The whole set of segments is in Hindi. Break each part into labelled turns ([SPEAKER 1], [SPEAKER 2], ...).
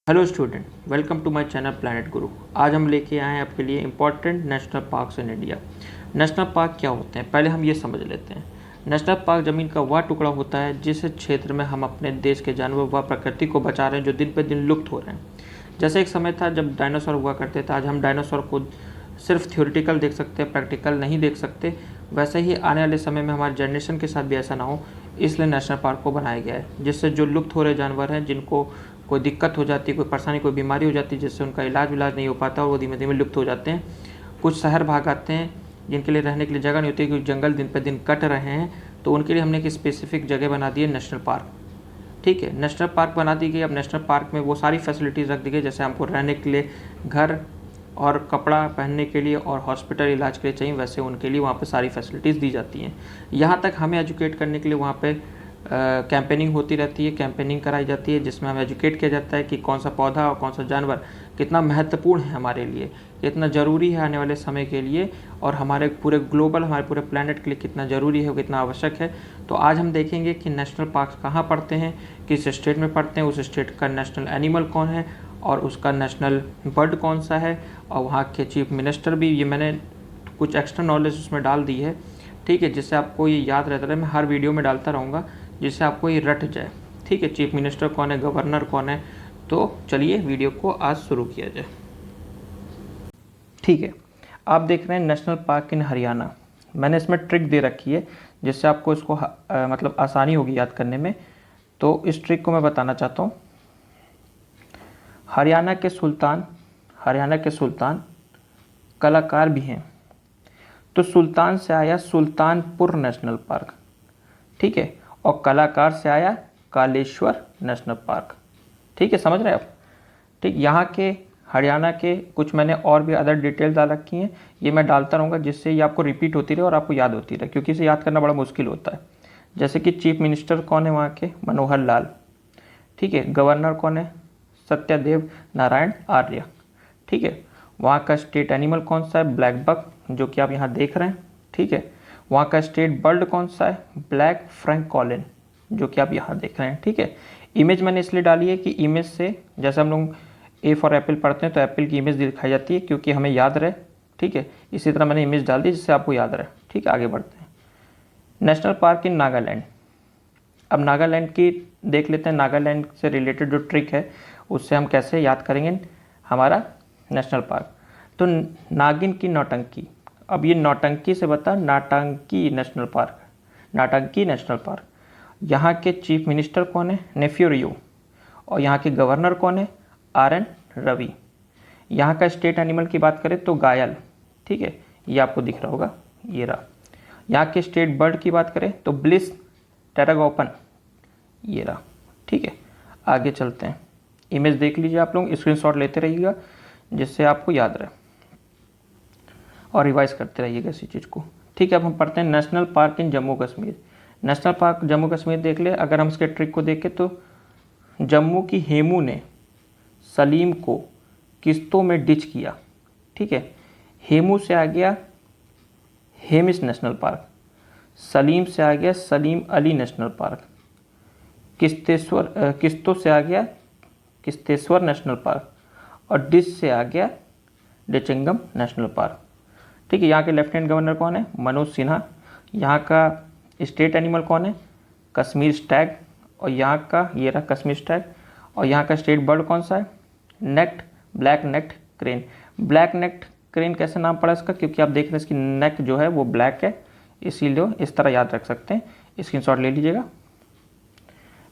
[SPEAKER 1] Hello student, welcome to my channel planet guru. आज हम लेके आए हैं आपके लिए important national parks in India. National park क्या होते हैं, पहले हम ये समझ लेते हैं। नेशनल पार्क ज़मीन का वह टुकड़ा होता है जिस क्षेत्र में हम अपने देश के जानवर व प्रकृति को बचा रहे हैं जो दिन पर दिन लुप्त हो रहे हैं। जैसे एक समय था जब डायनासोर हुआ करते थे, आज हम डायनासोर को सिर्फ थ्योरेटिकल देख सकते हैं, प्रैक्टिकल नहीं देख सकते। वैसे ही आने वाले समय में हमारे जनरेशन के साथ भी ऐसा ना हो, इसलिए नेशनल पार्क को बनाया गया है, जिससे जो लुप्त हो रहे जानवर हैं, जिनको कोई दिक्कत हो जाती है, कोई परेशानी, कोई बीमारी हो जाती है, जिससे उनका इलाज नहीं हो पाता और वो धीमे धीमे लुप्त हो जाते हैं। कुछ शहर भाग आते हैं जिनके लिए रहने के लिए जगह नहीं होती, क्योंकि जंगल दिन पर दिन कट रहे हैं, तो उनके लिए हमने एक स्पेसिफिक जगह बना दी है, नेशनल पार्क। ठीक है, नेशनल पार्क बना दी गई। अब नेशनल पार्क में वो सारी फैसिलिटीज़ रख दी गई, जैसे हमको रहने के लिए घर और कपड़ा पहनने के लिए और हॉस्पिटल इलाज के लिए चाहिए, वैसे उनके लिए वहाँ पे सारी फैसिलिटीज़ दी जाती हैं। यहाँ तक हमें एजुकेट करने के लिए वहाँ पे कैंपेनिंग होती रहती है, कैंपेनिंग कराई जाती है, जिसमें हमें एजुकेट किया जाता है कि कौन सा पौधा और कौन सा जानवर कितना महत्वपूर्ण है हमारे लिए, कितना ज़रूरी है आने वाले समय के लिए, और हमारे पूरे ग्लोबल, हमारे पूरे प्लेनेट के लिए कितना ज़रूरी है, कितना आवश्यक है। तो आज हम देखेंगे कि नेशनल पार्क कहाँ पड़ते हैं, किस स्टेट में पड़ते हैं, उस स्टेट का नेशनल एनिमल कौन है और उसका नेशनल बर्ड कौन सा है, और वहाँ के चीफ मिनिस्टर भी। ये मैंने कुछ एक्स्ट्रा नॉलेज उसमें डाल दी है, ठीक है, जिससे आपको ये याद रहता है। मैं हर वीडियो में डालता रहूँगा जिससे आपको ये रट जाए। ठीक है, चीफ मिनिस्टर कौन है, गवर्नर कौन है। तो चलिए वीडियो को आज शुरू किया जाए। ठीक है, आप देख रहे हैं नेशनल पार्क इन हरियाणा। मैंने इसमें ट्रिक दे रखी है जिससे आपको इसको मतलब आसानी होगी याद करने में। तो इस ट्रिक को मैं बताना चाहता हूँ। हरियाणा के सुल्तान कलाकार भी हैं, तो सुल्तान से आया सुल्तानपुर नेशनल पार्क। ठीक है, और कलाकार से आया कालेश्वर नेशनल पार्क। ठीक है, समझ रहे हैं आप। ठीक, यहाँ के हरियाणा के कुछ मैंने और भी अदर डिटेल डाल रखी हैं, ये मैं डालता रहूँगा जिससे ये आपको रिपीट होती रहे और आपको याद होती रहे, क्योंकि इसे याद करना बड़ा मुश्किल होता है। जैसे कि चीफ मिनिस्टर कौन है वहाँ के, मनोहर लाल। ठीक है, गवर्नर कौन है, सत्यदेव नारायण आर्य। ठीक है, वहाँ का स्टेट एनिमल कौन सा है, ब्लैक बक, जो कि आप यहाँ देख रहे हैं। ठीक है, वहाँ का स्टेट बर्ड कौन सा है, ब्लैक फ्रैंकोलिन, जो कि आप यहाँ देख रहे हैं। ठीक है, इमेज मैंने इसलिए डाली है कि इमेज से, जैसे हम लोग ए फॉर एप्पल पढ़ते हैं तो एप्पल की इमेज दिखाई जाती है, क्योंकि हमें याद रहे। ठीक है, इसी तरह मैंने इमेज डाल दी जिससे आपको याद रहे। ठीक है, आगे बढ़ते हैं। नेशनल पार्क इन नागालैंड। अब नागालैंड की देख लेते हैं, नागालैंड से रिलेटेड जो ट्रिक है उससे हम कैसे याद करेंगे हमारा नेशनल पार्क। तो नागिन की नौटंकी। अब ये नौटंकी से बता, नाटंकी नेशनल पार्क, नाटंकी नेशनल पार्क। यहाँ के चीफ मिनिस्टर कौन है, नेफ्यू रियो, और यहाँ के गवर्नर कौन है, RN रवि। यहाँ का स्टेट एनिमल की बात करें तो गायल। ठीक है, ये आपको दिख रहा होगा, ये रहा। यहाँ के स्टेट बर्ड की बात करें तो ब्लिस टेरागोपन, ये रहा। ठीक है, आगे चलते हैं। इमेज देख लीजिए आप लोग, स्क्रीनशॉट लेते रहिएगा जिससे आपको याद रहे और रिवाइज करते रहिएगा इसी चीज़ को। ठीक है, अब हम पढ़ते हैं नेशनल पार्क इन जम्मू कश्मीर। नेशनल पार्क जम्मू कश्मीर देख ले। अगर हम इसके ट्रिक को देखें तो जम्मू की हेमू ने सलीम को किस्तों में डिच किया। ठीक है, हेमू से आ गया हेमिस नेशनल पार्क, सलीम से आ गया सलीम अली नेशनल पार्क, किस्तों से आ गया किस्तेश्वर नेशनल पार्क, और डिच से आ गया डिचिंगम नेशनल पार्क। ठीक है, यहाँ के लेफ्टिनेंट गवर्नर कौन है, मनोज सिन्हा। यहाँ का स्टेट एनिमल कौन है, कश्मीर स्टैग, और यहाँ का ये रहा कश्मीर स्टैग। और यहाँ का स्टेट बर्ड कौन सा है, black necked crane. Black necked crane कैसे नाम पड़ा इसका, क्योंकि आप देख रहे हैं इसकी नेक जो है वो ब्लैक है, इसीलिए इस तरह याद रख सकते हैं। स्क्रीनशॉट ले लीजिएगा।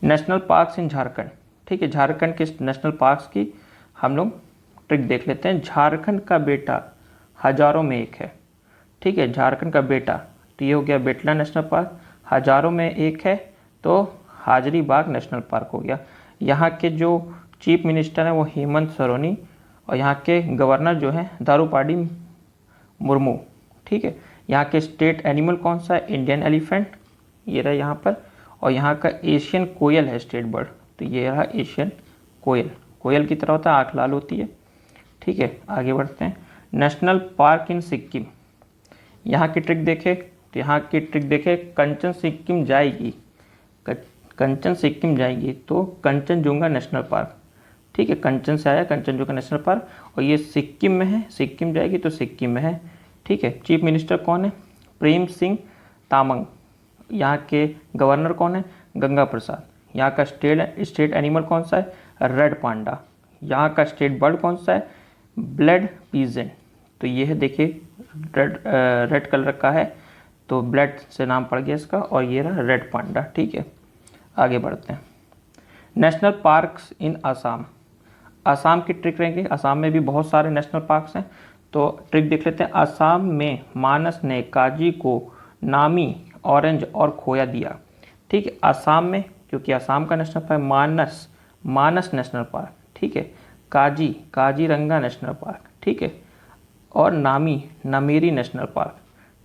[SPEAKER 1] नेशनल पार्क्स इन झारखंड। ठीक है, झारखंड के नेशनल पार्क्स की हम लोग ट्रिक देख लेते हैं। झारखंड का बेटा हजारों में एक है। ठीक है, झारखंड का बेटा, तो ये हो गया बेटला नेशनल पार्क। हजारों में एक है तो हाजरी बाग नेशनल पार्क हो गया। यहाँ के जो चीफ मिनिस्टर हैं वो हेमंत सोरेन, और यहाँ के गवर्नर जो हैं दारूपाडी मुर्मू। ठीक है, यहाँ के स्टेट एनिमल कौन सा है, इंडियन एलिफेंट, ये रहा यहाँ पर। और यहाँ का एशियन कोयल है स्टेट बर्ड, तो ये रहा एशियन कोयल। कोयल की तरह होता है, आँख लाल होती है। ठीक है, आगे बढ़ते हैं। नेशनल पार्क इन सिक्किम। यहाँ की ट्रिक देखे तो यहाँ की ट्रिक देखे, कंचन सिक्किम जाएगी, कंचनजुंगा नेशनल पार्क। ठीक है, कंचन से आया, कंचनजंगा नेशनल पार्क। और ये सिक्किम में है, सिक्किम जाएगी तो सिक्किम में है। ठीक है, चीफ मिनिस्टर कौन है? प्रेम सिंह तामंग। यहाँ के गवर्नर कौन है? गंगा प्रसाद। यहाँ का स्टेट एनिमल कौन सा है? Red panda. यहाँ का स्टेट बर्ड कौन सा है? Blood peasant. तो ये है, देखिए रेड कलर का है, तो ब्लड से नाम पड़ गया इसका, और ये रहा रेड पांडा। ठीक है, आगे बढ़ते हैं। नेशनल पार्क्स इन आसाम। आसाम की ट्रिक रहेंगे, आसाम में भी बहुत सारे नेशनल पार्क्स हैं, तो ट्रिक देख लेते हैं। आसाम में मानस ने काजी को नामी, ऑरेंज और खोया दिया। ठीक है, आसाम में, क्योंकि आसाम का नेशनल पार्क मानस नेशनल पार्क, ठीक है, काजीरंगा नेशनल पार्क, ठीक है, और नामी नामेरी नेशनल पार्क,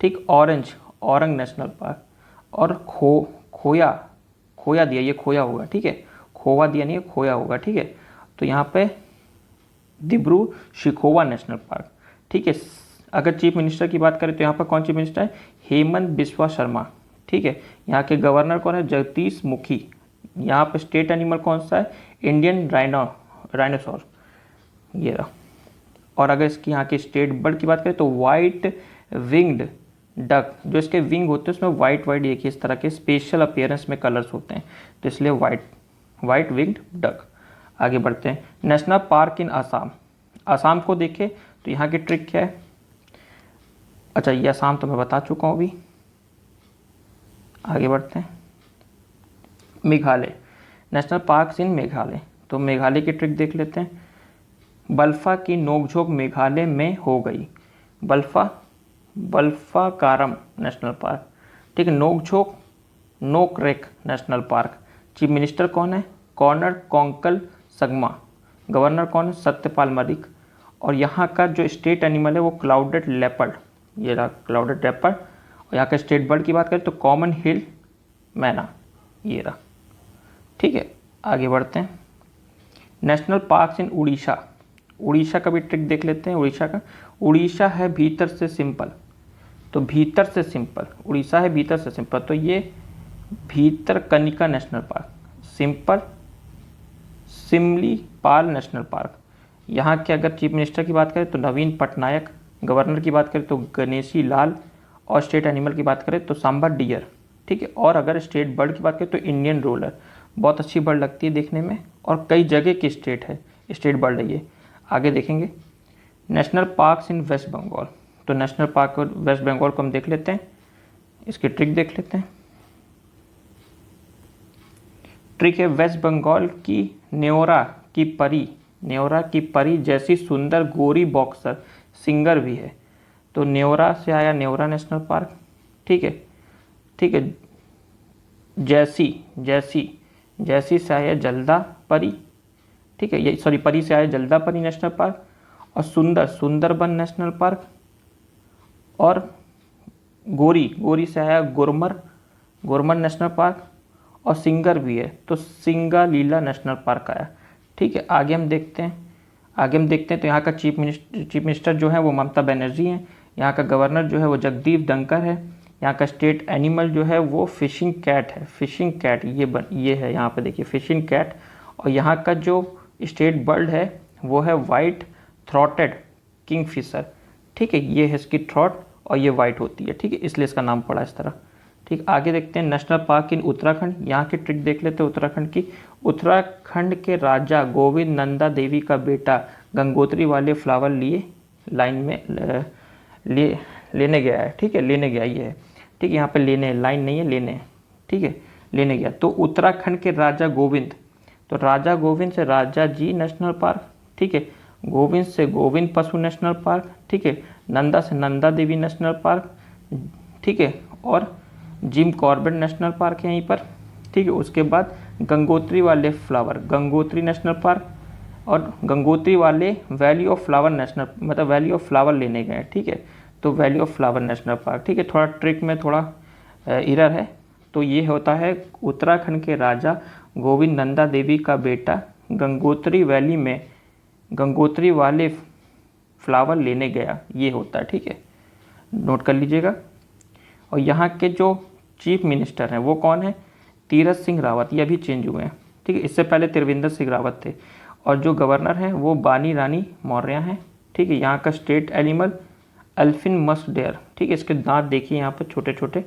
[SPEAKER 1] ठीक, ऑरेंज औरंग नेशनल पार्क, और खोया दिया, ये खोया होगा, ठीक है, खोवा दिया नहीं है, खोया होगा। ठीक है, तो यहाँ पे दिब्रू शिखोवा नेशनल पार्क। ठीक है, अगर चीफ मिनिस्टर की बात करें तो यहाँ पर कौन चीफ मिनिस्टर है? हेमंत बिस्वा शर्मा। ठीक है, यहाँ के गवर्नर कौन है? जगदीश मुखी। यहाँ पे स्टेट एनिमल कौन सा है? इंडियन राइनोसोर, ये रहा। और अगर इसकी यहाँ की स्टेट बर्ड की बात करें तो वाइट विंग्ड डक। जो इसके विंग होते हैं उसमें वाइट देखिए इस तरह के स्पेशल अपीयरेंस में कलर्स होते हैं, तो इसलिए वाइट विंग्ड डक। आगे बढ़ते हैं। नेशनल पार्क इन आसाम। आसाम को देखें तो यहाँ की ट्रिक क्या है? अच्छा, ये आसाम तो मैं बता चुका हूँ अभी। आगे बढ़ते हैं। मेघालय, नेशनल पार्क्स इन मेघालय। तो मेघालय की ट्रिक देख लेते हैं। बल्फा की नोकझोंक मेघालय में हो गई। बल्फाकारम नेशनल पार्क, ठीक है, नोकझोंक Nokrek national park. Chief minister कौन है? कॉर्नर कोंकल संगमा। गवर्नर कौन है? सत्यपाल मलिक। और यहाँ का जो स्टेट एनिमल है वो क्लाउडेड लेपर्ड, ये रहा क्लाउडेड लेपर्ड। और यहाँ का स्टेट बर्ड की बात करें तो कॉमन हिल मैना, ये रहा। ठीक है, आगे बढ़ते हैं। नेशनल पार्क्स इन उड़ीसा। उड़ीसा का भी ट्रिक देख लेते हैं। उड़ीसा है भीतर से सिंपल, तो भीतर से सिंपल, उड़ीसा है भीतर से सिंपल, तो ये Bhitarkanika national park, Simlipal national park. यहाँ के अगर चीफ मिनिस्टर की बात करें तो नवीन पटनायक, गवर्नर की बात करें तो गणेशी लाल, और स्टेट एनिमल की बात करें तो सांबा डियर। ठीक है, और अगर स्टेट बर्ड की बात करें तो इंडियन रोलर। बहुत अच्छी बर्ड लगती है देखने में, और कई जगह की स्टेट बर्ड है ये। आगे देखेंगे। National parks in West Bengal. तो नेशनल पार्क वेस्ट बंगाल को हम देख लेते हैं, इसकी ट्रिक देख लेते हैं। ट्रिक है, वेस्ट बंगाल की न्योरा की परी जैसी सुंदर गोरी बॉक्सर सिंगर भी है। तो न्योरा से आया न्योरा नेशनल पार्क। ठीक है, जैसी से आया जल्दा परी। ठीक है, ये सॉरी, परी से आया जल्दा परी नेशनल पार्क। और सुंदरबन नेशनल पार्क। और गोरी से आया गुरमर नेशनल पार्क। और सिंगर भी है तो सिंगालीला नेशनल पार्क आया। ठीक है, आगे हम देखते हैं तो यहाँ का चीफ मिनिस्टर जो है वो ममता बनर्जी हैं। यहाँ का गवर्नर जो है वो जगदीप धनखड़ है। यहाँ का स्टेट एनिमल जो है वो फिशिंग कैट है, ये है यहाँ पे देखिए फिशिंग कैट। और यहाँ का जो स्टेट बर्ड है वो है वाइट थ्रॉटेड किंगफिशर। ठीक है, ये है इसकी थ्रॉट और ये वाइट होती है। ठीक है, इसलिए इसका नाम पड़ा इस तरह। ठीक, आगे देखते हैं। नेशनल पार्क इन उत्तराखंड। यहाँ की ट्रिक देख लेते हैं उत्तराखंड की। उत्तराखंड के राजा गोविंद नंदा देवी का बेटा गंगोत्री वाले फ्लावर लिए लाइन में लेने गया है। ठीक है, लेने गया ये है। ठीक है, यहाँ पे लेने, लाइन नहीं है, लेने। ठीक है, लेने गया। तो उत्तराखंड के राजा गोविंद, तो राजा गोविंद से राजा जी नेशनल पार्क। ठीक है, गोविंद से गोविंद पशु नेशनल पार्क। ठीक है, नंदा से नंदा देवी नेशनल पार्क। ठीक है, और जिम कॉर्बेट नेशनल पार्क है यहीं पर। ठीक है, उसके बाद गंगोत्री वाले फ्लावर गंगोत्री नेशनल पार्क, और गंगोत्री वाले वैली ऑफ फ्लावर नेशनल, मतलब वैली ऑफ फ्लावर लेने गए। ठीक है, तो valley of flower national park. ठीक है, थोड़ा ट्रिक में थोड़ा एरर है। तो ये होता है उत्तराखंड के राजा गोविंद नंदा देवी का बेटा गंगोत्री वैली में गंगोत्री वाले फ्लावर लेने गया, ये होता है। ठीक है, नोट कर लीजिएगा। और यहाँ के जो चीफ मिनिस्टर हैं वो कौन है? तीरथ सिंह रावत। ये अभी चेंज हुए हैं। ठीक है, इससे पहले त्रिवेंद्र सिंह रावत थे। और जो गवर्नर हैं वो बानी रानी मौर्य हैं। ठीक है, यहाँ का स्टेट एनिमल एल्फिन मस्क डेयर। ठीक है, इसके दांत देखिए यहाँ पर छोटे छोटे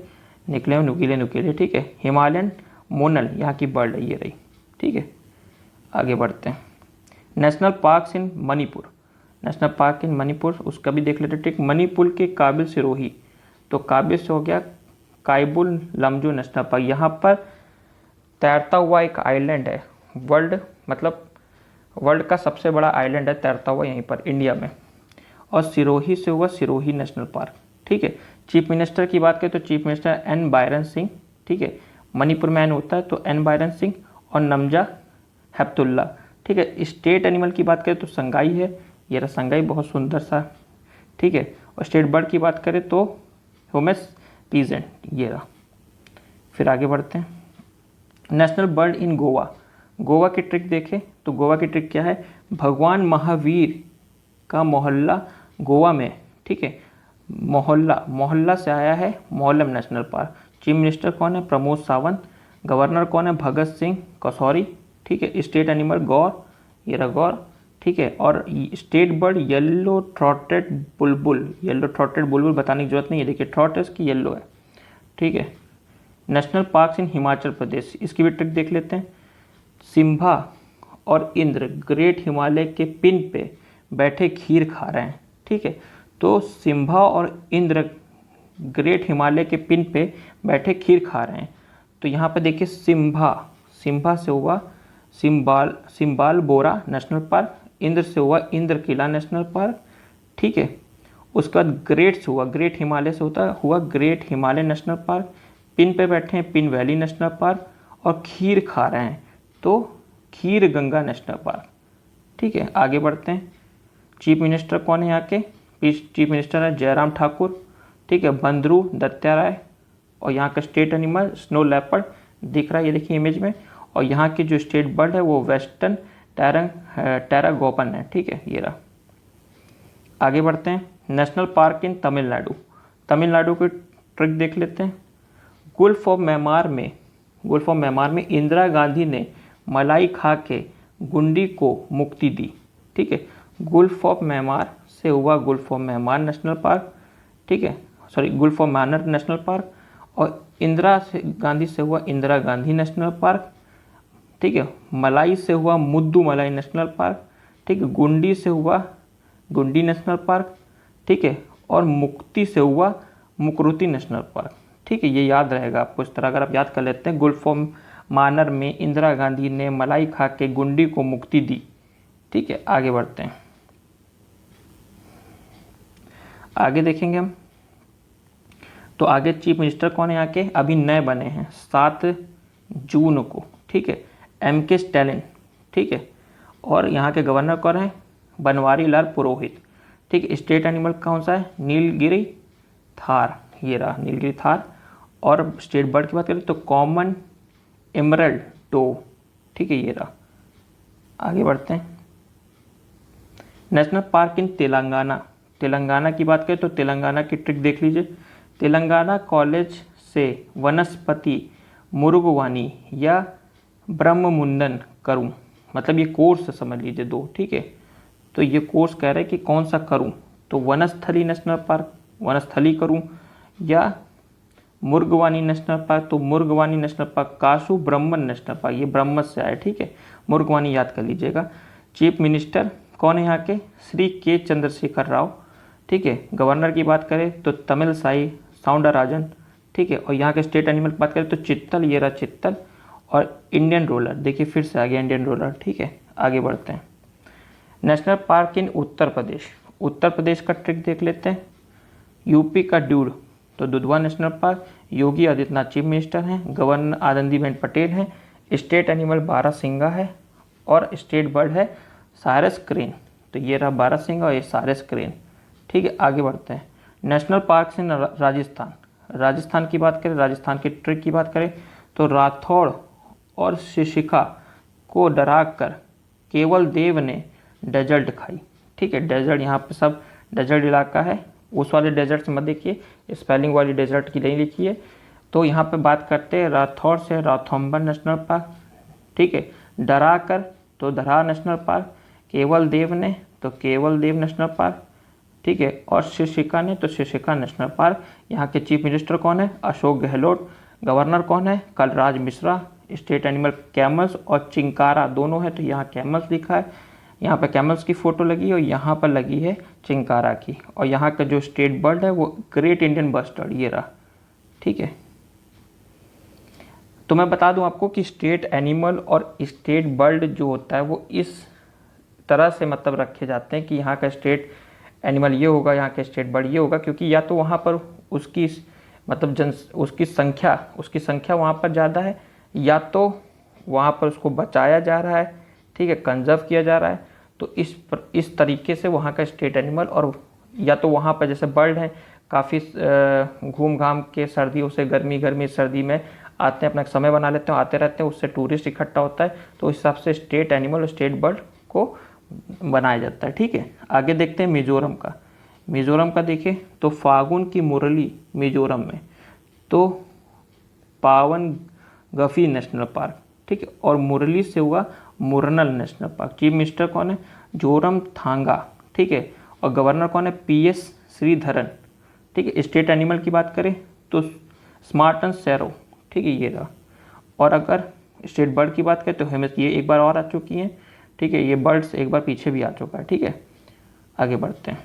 [SPEAKER 1] निकले हुए, नुकीले नुकीले। ठीक है, हिमालयन मोनल यहाँ की बर्ड है, ये रही। ठीक है, आगे बढ़ते हैं। नेशनल पार्क्स इन मणिपुर, नेशनल पार्क इन मणिपुर उसका भी देख लेते हैं। ठीक, मणिपुर के काबिल सिरोही, तो काबिल से हो गया काइबुल लमजू नेशनल पार्क। यहाँ पर तैरता हुआ एक आइलैंड है, वर्ल्ड का सबसे बड़ा आइलैंड है तैरता हुआ यहीं पर इंडिया में। और सिरोही से हुआ सिरोही नेशनल पार्क। ठीक है, चीफ मिनिस्टर की बात करें तो chief minister N Biren Singh. ठीक है, मणिपुर में एन होता है तो एन बायरन सिंह और नमजा हेप्तुल्ला। ठीक है, स्टेट एनिमल की बात करें तो संगाई है, ये रहा संगाई, बहुत सुंदर सा। ठीक है, और स्टेट बर्ड की बात करें तो होमेस पीजेंट, ये रहा। फिर आगे बढ़ते हैं। National bird in Goa, Goa की ट्रिक देखें तो गोवा की ट्रिक क्या है, भगवान महावीर का मोहल्ला गोवा में। ठीक है, मोहल्ला से आया है मोहल्लम नेशनल पार्क। चीफ मिनिस्टर कौन है, प्रमोद सावंत। गवर्नर कौन है, भगत सिंह कोश्यारी। ठीक है, स्टेट एनिमल गौर, ये रहा गौर। ठीक है, और स्टेट बर्ड येलो थ्रॉटेड बुलबुल। येलो थ्रॉटेड बुलबुल बताने की जरूरत नहीं है, देखिए थ्रॉट है इसकी येलो है। ठीक है, नेशनल पार्क्स इन हिमाचल प्रदेश, इसकी भी ट्रिक देख लेते हैं। सिम्भा और इंद्र ग्रेट हिमालय के पिन पे बैठे खीर खा रहे हैं। ठीक है, तो सिम्भा और इंद्र ग्रेट हिमालय के पिन पे बैठे खीर खा रहे हैं। तो यहाँ पे देखिए सिम्भा से हुआ सिम्बाल बोरा नेशनल पार्क, इंद्र से हुआ इंद्र किला नेशनल पार्क। ठीक है, उसके बाद ग्रेट से हुआ ग्रेट हिमालय से हुआ great Himalaya national park. Pin पे बैठे हैं पिन वैली नेशनल पार्क, और खीर खा रहे हैं तो खीर गंगा नेशनल पार्क। ठीक है, आगे बढ़ते हैं। चीफ मिनिस्टर कौन है यहाँ के, चीफ मिनिस्टर है जयराम ठाकुर। ठीक है, बंदरू दत्तात्रेय। और यहाँ का स्टेट एनिमल स्नो लेपर्ड दिख रहा है, ये देखिए इमेज में। और यहाँ की जो स्टेट बर्ड है वो वेस्टर्न टैरागोपन है। ठीक है, ये रहा। आगे बढ़ते हैं। नेशनल पार्क इन तमिलनाडु की ट्रिक देख लेते हैं। गुल्फ ऑफ म्यांमार में इंदिरा गांधी ने मलाई खा के गुंडी को मुक्ति दी। ठीक है, गुल्फ ऑफ म्यांमार से हुआ Gulf of Myanmar national park. ठीक है, Gulf of Myanmar national park. और इंदिरा गांधी से हुआ इंदिरा गांधी नेशनल पार्क। ठीक है, मलाई से हुआ मुद्दू मलाई नेशनल पार्क। ठीक है, गुंडी से हुआ गुंडी नेशनल पार्क। ठीक है, और मुक्ति से हुआ मुकरुती नेशनल पार्क। ठीक है, ये याद रहेगा आपको इस तरह, अगर आप याद कर लेते हैं। गुल्फ ऑफ म्यांमार में इंदिरा गांधी ने मलाई खा के गुंडी को मुक्ति दी। ठीक है, आगे बढ़ते हैं। आगे देखेंगे हम तो आगे चीफ मिनिस्टर कौन है यहाँ के, अभी नए बने हैं 7 जून को। ठीक है, MK स्टैलिन। ठीक है, और यहाँ के गवर्नर कौन है, बनवारी लाल पुरोहित। ठीक है, स्टेट एनिमल कौन सा है, नीलगिरी थार, ये रहा नीलगिरी थार। और स्टेट बर्ड की बात करें तो कॉमन एमरल्ड डोव। ठीक है, ये रहा। आगे बढ़ते हैं। नेशनल पार्क इन तेलंगाना की बात करें तो तेलंगाना की ट्रिक देख लीजिए। तेलंगाना कॉलेज से वनस्पति मुरुगवानी या ब्रह्म मुंडन करूँ, मतलब ये कोर्स समझ लीजिए 2। ठीक है, तो ये कोर्स कह रहे हैं कि कौन सा करूँ, तो वनस्थली नेशनल पार्क वनस्थली करूँ, या मुर्गवानी नेशनल पार्क तो मुर्गवानी नेशनल पार्क, कासू ब्रह्मन नेशनल पार्क, ये ब्रह्म से आए। ठीक है, मुर्गवानी याद कर लीजिएगा। चीफ मिनिस्टर कौन है यहाँ के, श्री के चंद्रशेखर राव। ठीक है, गवर्नर की बात करें तो तमिल साई साउंडरराजन। ठीक है, और यहाँ के स्टेट एनिमल की बात करें तो चित्तल, ये रहा चित्तल। और इंडियन रोलर, देखिए फिर से आ गया इंडियन रोलर। ठीक है, आगे बढ़ते हैं। नेशनल पार्क इन उत्तर प्रदेश का ट्रिक देख लेते हैं। यूपी का ड्यूड तो Dudhwa national park, Yogi Adityanath chief minister हैं, गवर्नर आनंदीबेन पटेल हैं। स्टेट एनिमल बारहसिंगा है, और स्टेट बर्ड है सारस क्रेन। तो ये रहा बारहसिंगा और ये सारस क्रेन। ठीक है, आगे बढ़ते हैं। नेशनल पार्क इन राजस्थान की बात करें, राजस्थान की ट्रिक की बात करें तो राठौड़ और शिशिखा को डराकर केवल देव ने डेजर्ट खाई। ठीक है, डेजर्ट यहाँ पे सब डेजर्ट इलाका है, उस वाले डेजर्ट से मत देखिए, स्पेलिंग वाली डेजर्ट की नहीं लिखी है। तो यहाँ पे बात करते हैं राठौड़ से राथौम्बन नेशनल पार्क। ठीक है, डराकर तो धरहा नेशनल पार्क, केवल देव ने तो केवल देव नेशनल पार्क, ठीक है, और शिशिका ने तो शिशिका नेशनल पार्क। यहाँ के चीफ मिनिस्टर कौन है? अशोक गहलोत। गवर्नर कौन है? Kalraj Mishra. State animal camels और चिंकारा दोनों है, तो यहाँ कैमल्स लिखा है, यहाँ पर कैमल्स की फ़ोटो लगी है और यहाँ पर लगी है चिंकारा की। और यहाँ का जो स्टेट बर्ड है वो ग्रेट इंडियन बस्टर्ड, ये रहा, ठीक है। तो मैं बता दूं आपको कि स्टेट एनिमल और स्टेट बर्ड जो होता है वो इस तरह से मतलब रखे जाते हैं कि यहाँ का स्टेट एनिमल ये होगा, यहाँ का स्टेट बर्ड ये होगा, क्योंकि या तो वहाँ पर उसकी मतलब उसकी संख्या वहाँ पर ज़्यादा है, या तो वहाँ पर उसको बचाया जा रहा है, ठीक है, कंजर्व किया जा रहा है। तो इस तरीके से वहाँ का स्टेट एनिमल, और या तो वहाँ पर जैसे बर्ड हैं काफ़ी घूम घाम के सर्दियों से गर्मी सर्दी में आते हैं, अपना समय बना लेते हैं, आते रहते हैं, उससे टूरिस्ट इकट्ठा होता है, तो इस हिसाब से स्टेट एनिमल और स्टेट बर्ड को बनाया जाता है, ठीक है। आगे देखते हैं मिजोरम का। मिजोरम का देखें तो फागुन की मुरली मिजोरम में, तो पावन गफी नेशनल पार्क, ठीक है, और मुरली से हुआ मुरनल नेशनल पार्क। चीफ मिनिस्टर कौन है? जोरम थांगा, ठीक है, और गवर्नर कौन है? पीएस श्रीधरन, ठीक है। स्टेट एनिमल की बात करें तो स्मार्टन सैरो, ठीक है, ये रहा। और अगर स्टेट बर्ड की बात करें तो हेमस, ये एक बार और आ चुकी हैं, ठीक है, ये बर्ड्स एक बार पीछे भी आ चुका है, ठीक है। आगे बढ़ते हैं।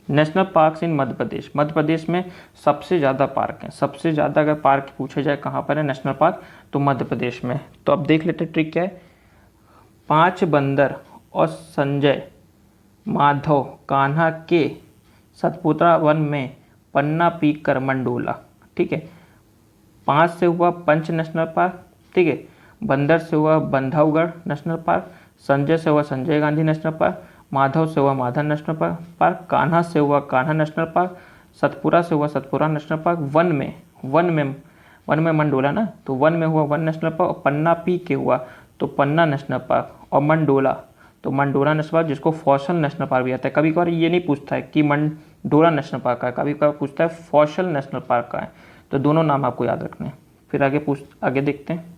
[SPEAKER 1] नेशनल पार्क्स इन मध्य प्रदेश। मध्य प्रदेश में सबसे ज़्यादा पार्क हैं, सबसे ज़्यादा अगर पार्क पूछे जाए कहाँ पर है नेशनल पार्क, तो मध्य प्रदेश में। तो अब देख लेते हैं ट्रिक क्या है। 5 बंदर और संजय माधव कान्हा के सतपुड़ा वन में पन्ना पीक कर मंडोला, ठीक है। 5 से हुआ पंच नेशनल पार्क, ठीक है। बंदर से हुआ बंधवगढ़ नेशनल पार्क, संजय से हुआ संजय गांधी नेशनल पार्क, माधव से हुआ माधव नेशनल पार्क, कान्हा से हुआ कान्हा नेशनल पार्क, सतपुरा से हुआ सतपुरा नेशनल पार्क। वन में मंडोला ना, तो वन में हुआ वन नेशनल पार्क, और पन्ना पी के हुआ तो पन्ना नेशनल पार्क, और मंडोला तो मंडोला नेशनल पार्क, जिसको फॉसल नेशनल पार्क भी आता है। कभी कभार ये नहीं पूछता है कि मंडोला नेशनल पार्क का है, कभी कभार पूछता है फॉसल नेशनल पार्क का है, तो दोनों नाम आपको याद रखने हैं। फिर आगे देखते हैं।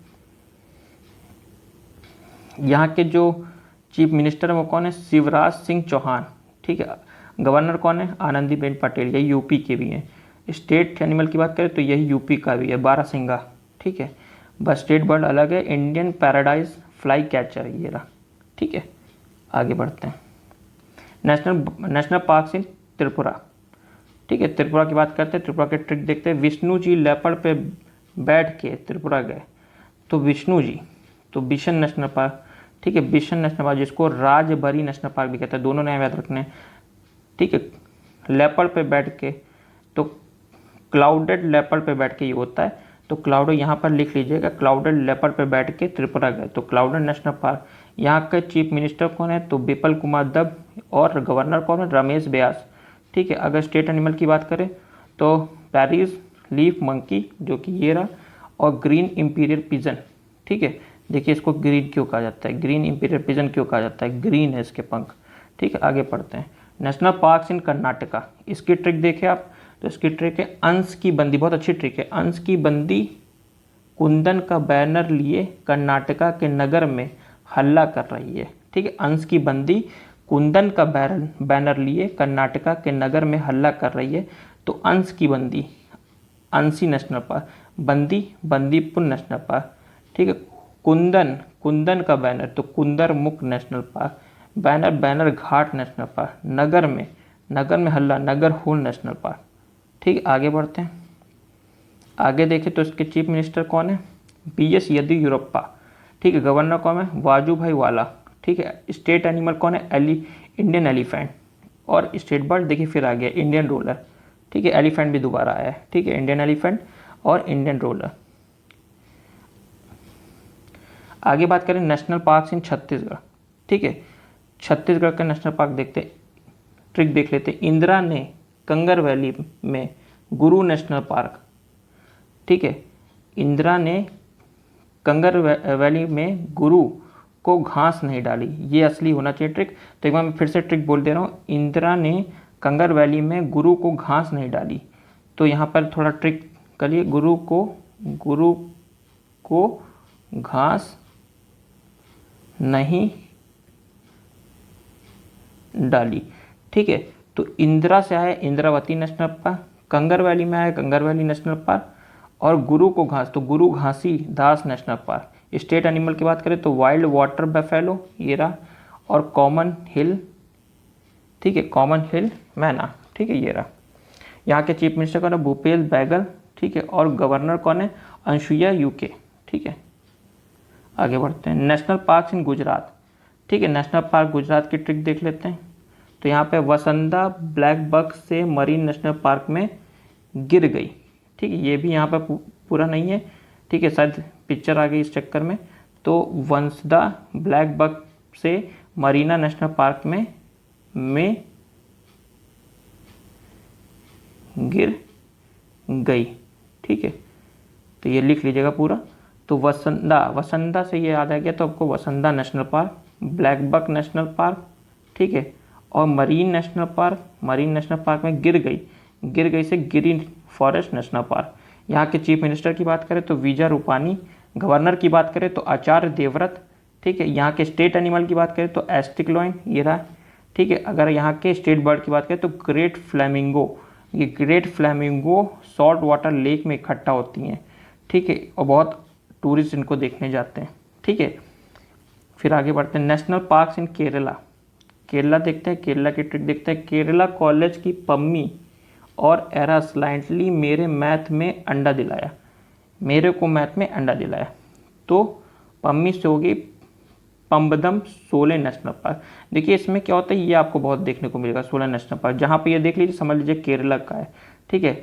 [SPEAKER 1] यहाँ के जो चीफ मिनिस्टर है वो कौन है? शिवराज सिंह चौहान, ठीक है। गवर्नर कौन है? आनंदीबेन पटेल, ये यूपी के भी हैं। स्टेट एनिमल की बात करें तो यही यूपी का भी है, बारहसिंगा, ठीक है। बस स्टेट बर्ड अलग है, इंडियन पैराडाइज फ्लाई कैचर, ये रहा, ठीक है। आगे बढ़ते हैं। नेशनल पार्क इन त्रिपुरा, ठीक है। त्रिपुरा की बात करते हैं, त्रिपुरा के ट्रिक देखते हैं। विष्णु जी लेपर्ड पे बैठ के त्रिपुरा गए, तो विष्णु जी तो बिशन नेशनल पार्क, ठीक है, बिशन नेशनल पार्क, जिसको राजबरी नेशनल पार्क भी कहते हैं, दोनों नाम याद रखने हैं, ठीक है। लेपर्ड पे बैठ के तो क्लाउडेड लेपर्ड पे बैठ के ये होता है, तो क्लाउडेड यहाँ पर लिख लीजिएगा, क्लाउडेड लेपर्ड पे बैठ के त्रिपुरा गए, तो क्लाउडेड नेशनल पार्क। यहाँ के चीफ मिनिस्टर कौन है? तो बिपल कुमार दब, और गवर्नर कौन है? रमेश व्यास, ठीक है। अगर स्टेट एनिमल की बात करें तो पेरिस लीफ मंकी, जो कि ये रहा, और ग्रीन इंपीरियल पिजन, ठीक है। देखिए इसको ग्रीन क्यों कहा जाता है, ग्रीन इंपीरियल पिजन क्यों कहा जाता है? ग्रीन है इसके पंख, ठीक है। आगे पढ़ते हैं। नेशनल पार्क्स इन कर्नाटका, इसकी ट्रिक देखें आप, तो इसकी ट्रिक है अंश की बंदी, बहुत अच्छी ट्रिक है। अंश की बंदी कुंदन का बैनर लिए कर्नाटका के नगर में हल्ला कर रही है, ठीक है। अंश की बंदी कुंदन का बैनर लिए कर्नाटका के नगर में हल्ला कर रही है, तो अंश की बंदी, अंशी national park, Bandipur national park, ठीक है। कुंदन का बैनर तो कुंदरमुख नेशनल पार्क, बैनर घाट नेशनल पार्क, नगर में हल्ला नगरहोल नेशनल पार्क, ठीक है। आगे बढ़ते हैं। आगे देखें तो इसके चीफ मिनिस्टर कौन है? बीएस येदियुरप्पा, ठीक है। गवर्नर कौन है? वाजूभाई वाला, ठीक है। स्टेट एनिमल कौन है? इंडियन एलिफेंट, और स्टेट बर्ड देखिए फिर आ गया इंडियन रोलर, ठीक है। एलिफेंट भी दोबारा आया है, ठीक है। इंडियन एलिफेंट और इंडियन रोलर। आगे बात करें नेशनल पार्क्स इन छत्तीसगढ़, ठीक है। छत्तीसगढ़ का नेशनल पार्क देखते, ट्रिक देख लेते। इंदिरा ने कंगर वैली में गुरु नेशनल पार्क, ठीक है। इंदिरा ने कंगर वैली में गुरु को घास नहीं डाली, ये असली होना चाहिए ट्रिक। तो एक बार मैं फिर से ट्रिक बोल दे रहा हूँ। इंदिरा ने कंगर वैली में गुरु को घास नहीं डाली, तो यहाँ पर थोड़ा ट्रिक करिए। गुरु को घास नहीं डाली। ठीक है, तो इंदिरा से आया Indravati national park, Kanger valley में आया कंगर वैली नेशनल पार्क, और गुरु को घास तो गुरु घासी दास नेशनल पार्क। स्टेट एनिमल की बात करें तो वाइल्ड वाटर बफेलो ये रहा, और कॉमन हिल, ठीक है, कॉमन हिल मैना, ठीक है, ये रहा। यहाँ के चीफ मिनिस्टर कौन है? भूपेश बैगल, ठीक है, और गवर्नर कौन है? अंशुया यूके, ठीक है। आगे बढ़ते हैं, नेशनल पार्क इन गुजरात, ठीक है, नेशनल पार्क गुजरात की ट्रिक देख लेते हैं। तो यहाँ पे वसंदा ब्लैक बक से मरीन नेशनल पार्क में गिर गई, ठीक है, ये भी यहाँ पे पूरा नहीं है, ठीक है, शायद पिक्चर आ गई इस चक्कर में। तो वंसदा ब्लैक बक से मरीना नेशनल पार्क में गिर गई, ठीक है, तो ये लिख लीजिएगा पूरा। तो वसंदा से ये याद आ गया तो आपको वसंदा national park, blackbuck national park, ठीक है, और मरीन नेशनल पार्क में गिर गई से गिरी फॉरेस्ट नेशनल पार्क। यहाँ के चीफ मिनिस्टर की बात करें तो विजय रूपानी, गवर्नर की बात करें तो आचार्य देवव्रत, ठीक है। यहाँ के स्टेट एनिमल की बात करें तो एस्टिकलॉइन ये रहा, ठीक है। अगर यहाँ के स्टेट बर्ड की बात करें तो ग्रेट फ्लैमिंगो, ये great flamingo salt water lake में इकट्ठा होती हैं, ठीक है, और बहुत टूरिस्ट इनको देखने जाते हैं, ठीक है। फिर आगे बढ़ते हैं, नेशनल पार्क्स इन केरला देखते हैं, केरला की ट्रिक देखते हैं। केरला कॉलेज की पम्मी और एरा स्लाइटली मेरे को मैथ में अंडा दिलाया। तो पम्मी से होगी पम्बदम सोले नेशनल पार्क। देखिए इसमें क्या होता है, ये आपको बहुत देखने को मिलेगा, सोले नेशनल पार्क, जहाँ पे ये देख लीजिए समझ लीजिए केरला का है, ठीक है।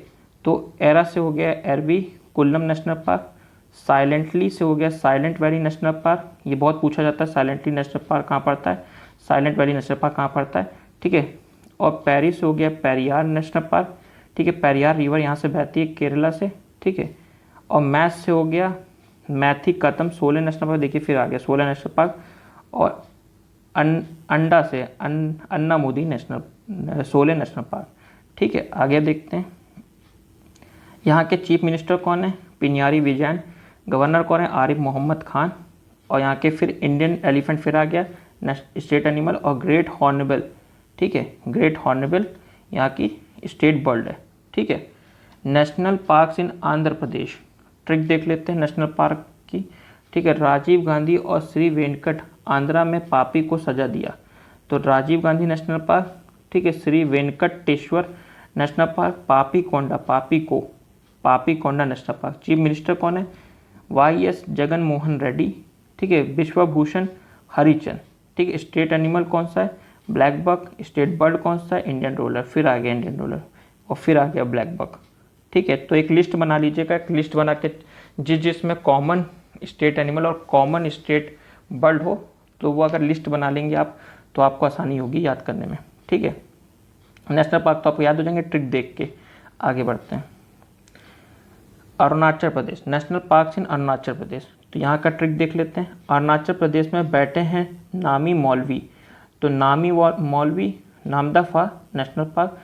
[SPEAKER 1] तो एरा से हो गया एरवी कुल्लम नेशनल पार्क, साइलेंटली से हो गया साइलेंट वैली नेशनल पार्क, ये बहुत पूछा जाता है साइलेंटली नेशनल पार्क कहाँ पड़ता है, साइलेंट वैली नेशनल पार्क कहाँ पड़ता है, ठीक है। और पेरिस से हो गया पेरियार नेशनल पार्क, ठीक है, पेरियार रिवर यहाँ से बहती है केरला से, ठीक है। और मैथ से हो गया मैथीकतम सोले नेशनल पार्क, देखिए फिर आ गया सोले नेशनल पार्क। और अंडा से अन्नामुदी सोले नेशनल पार्क, ठीक है। आगे देखते हैं, यहाँ के चीफ मिनिस्टर कौन है? पिनियारी विजयन, गवर्नर कौन है? आरिफ मोहम्मद खान। और यहाँ के फिर इंडियन एलिफेंट फिर आ गया स्टेट एनिमल, और ग्रेट हॉर्नबिल, ठीक है, ग्रेट हॉर्नबिल यहाँ की स्टेट बर्ड है, ठीक है। नेशनल पार्क्स इन आंध्र प्रदेश, ट्रिक देख लेते हैं नेशनल पार्क की, ठीक है। राजीव गांधी और श्री वेंकट आंध्रा में पापी को सजा दिया। तो राजीव गांधी नेशनल पार्क, ठीक है, श्री वेंकटेश्वर नेशनल पार्क, पापी कोंडा नेशनल पार्क। चीफ मिनिस्टर कौन है? YS जगन मोहन रेड्डी, ठीक है, विश्वभूषण हरिचंद, ठीक है। स्टेट एनिमल कौन सा है? Black buck. स्टेट बर्ड कौन सा है? इंडियन रोलर, फिर आ गया इंडियन रोलर, और फिर आ गया ब्लैक बक, ठीक है। तो एक लिस्ट बना लीजिएगा, एक लिस्ट बना के जिसमें कॉमन स्टेट एनिमल और कॉमन स्टेट बर्ड हो, तो वो अगर लिस्ट बना लेंगे आप तो आपको आसानी होगी याद करने में, ठीक है। नेशनल पार्क तो आपको याद हो जाएंगे ट्रिक देख के। आगे बढ़ते हैं, अरुणाचल प्रदेश, नेशनल पार्क इन अरुणाचल प्रदेश। तो यहाँ का ट्रिक देख लेते हैं। अरुणाचल प्रदेश में बैठे हैं नामी मौलवी, तो नामी मौलवी नामदफा नेशनल पार्क,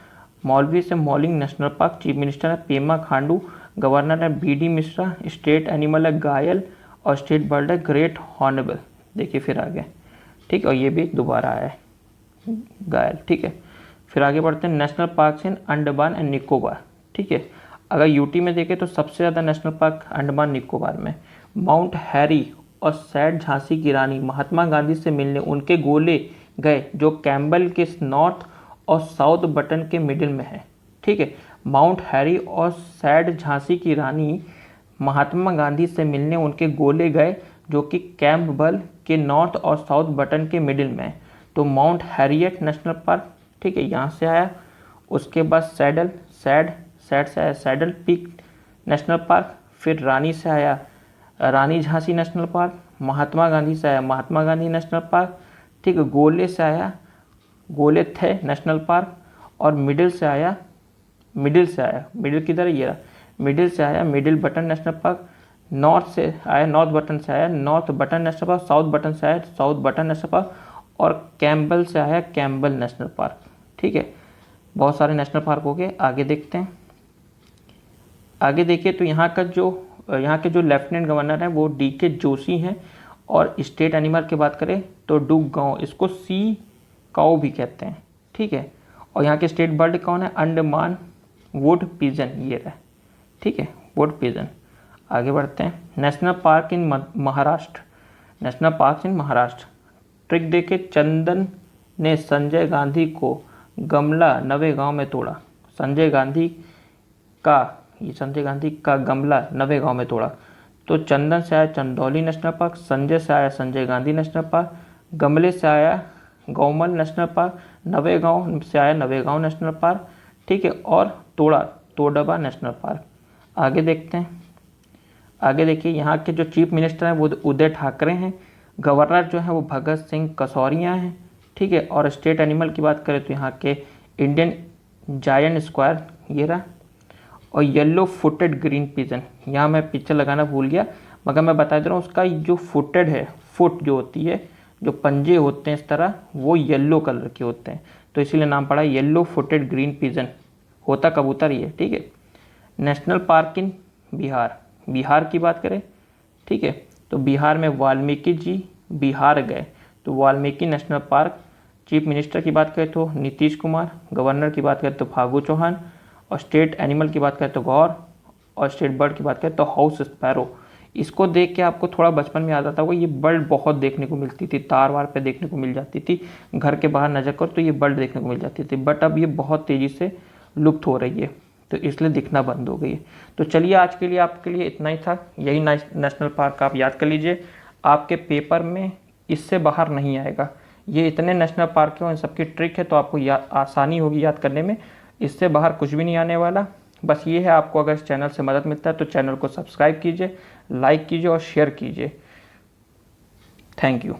[SPEAKER 1] मौलवी से Mouling national park. Chief minister है पेमा खांडू, गवर्नर है BD मिश्रा, स्टेट एनिमल है घायल, और स्टेट बर्ड है ग्रेट हॉर्नबिल, देखिए फिर आ गया, ठीक है, और ये भी दोबारा आया है घायल, ठीक है। फिर आगे बढ़ते हैं, national park in Andaman and Nicobar, ठीक है। अगर यूटी में देखें तो सबसे ज़्यादा नेशनल पार्क अंडमान निकोबार में। माउंट हैरी और सैड झांसी की रानी महात्मा गांधी से मिलने उनके गोले गए, जो कैम्बल के नॉर्थ और साउथ बटन के मिडिल में है, ठीक है। माउंट हैरी और सैड झांसी की रानी महात्मा गांधी से मिलने उनके गोले गए, जो कि कैम्पबेल के नॉर्थ और साउथ बटन के मिडिल में है। तो माउंट हैरियट नेशनल पार्क, ठीक है, यहाँ से आया। उसके बाद सैड से आया सैडल पीक नेशनल पार्क। फिर रानी से आया रानी झांसी नेशनल पार्क। महात्मा गांधी से आया महात्मा गांधी नेशनल पार्क, ठीक है। गोले से आया गोले थे नेशनल पार्क। और मिडिल किधर है, ये रहा, मिडिल से आया middle button national park. North से आया नॉर्थ बटन से आया north button national park. South button से आया साउथ बटन नेशनल पार्क। और कैम्बल से आया कैम्बल नेशनल पार्क, ठीक है। बहुत सारे नेशनल पार्क हो गए। आगे देखते हैं, आगे देखिए तो यहाँ के जो लेफ्टिनेंट गवर्नर हैं वो DK जोशी हैं, और स्टेट एनिमल की बात करें तो डुग गाँव, इसको सी काऊ भी कहते हैं, ठीक है। और यहाँ के स्टेट बर्ड कौन है, अंडमान वुड पिजन, ये रहा, ठीक है, वुड पिजन। आगे बढ़ते हैं, नेशनल पार्क इन महाराष्ट्र, नेशनल पार्क इन महाराष्ट्र। ट्रिक देखे, चंदन ने संजय गांधी को गमला नवेगांव में तोड़ा, संजय गांधी का गमला नवेगांव में तोड़ा। तो चंदन से आया चंदौली नेशनल पार्क, संजय से आया संजय गांधी नेशनल पार्क, गमले से आया गौमल नेशनल पार्क, नवेगांव से आया नवेगांव नेशनल पार्क, ठीक है, और तोड़ा तोडबा नेशनल पार्क। आगे देखते हैं, आगे देखिए, यहाँ के जो चीफ मिनिस्टर हैं वो उदय ठाकरे हैं, गवर्नर जो है वो भगत सिंह कसौरिया हैं, ठीक है। और स्टेट एनिमल की बात करें तो यहाँ के इंडियन जायंट स्क्वायर, ये रहा, और येलो फुटेड ग्रीन पिजन। यहाँ मैं पिक्चर लगाना भूल गया, मगर मैं बता दे रहा हूँ उसका जो फुटेड है, फुट जो होती है, जो पंजे होते हैं इस तरह, वो येलो कलर के होते हैं, तो इसीलिए नाम पड़ा येलो फुटेड ग्रीन पिजन, होता कबूतर ही है, ठीक है। नेशनल पार्क इन बिहार, बिहार की बात करें, ठीक है, तो बिहार में वाल्मीकि जी बिहार गए, तो Valmiki national park. Chief minister की बात करें तो नीतीश कुमार, गवर्नर की बात करें तो फागू चौहान, और स्टेट एनिमल की बात करें तो गौर, और स्टेट बर्ड की बात करें तो हाउस स्पैरो। इसको देख के आपको थोड़ा बचपन में याद आता होगा, ये बर्ड बहुत देखने को मिलती थी, तार वार पे देखने को मिल जाती थी, घर के बाहर नजर करो तो ये बर्ड देखने को मिल जाती थी, बट अब ये बहुत तेज़ी से लुप्त हो रही है, तो इसलिए दिखना बंद हो गई है। तो चलिए आज के लिए आपके लिए इतना ही था, यही नेशनल पार्क आप याद कर लीजिए, आपके पेपर में इससे बाहर नहीं आएगा। ये इतने नेशनल पार्क हैं, इन सबकी ट्रिक है, तो आपको आसानी होगी याद करने में, इससे बाहर कुछ भी नहीं आने वाला। बस ये है, आपको अगर इस चैनल से मदद मिलता है तो चैनल को सब्सक्राइब कीजिए, लाइक कीजिए और शेयर कीजिए। Thank you.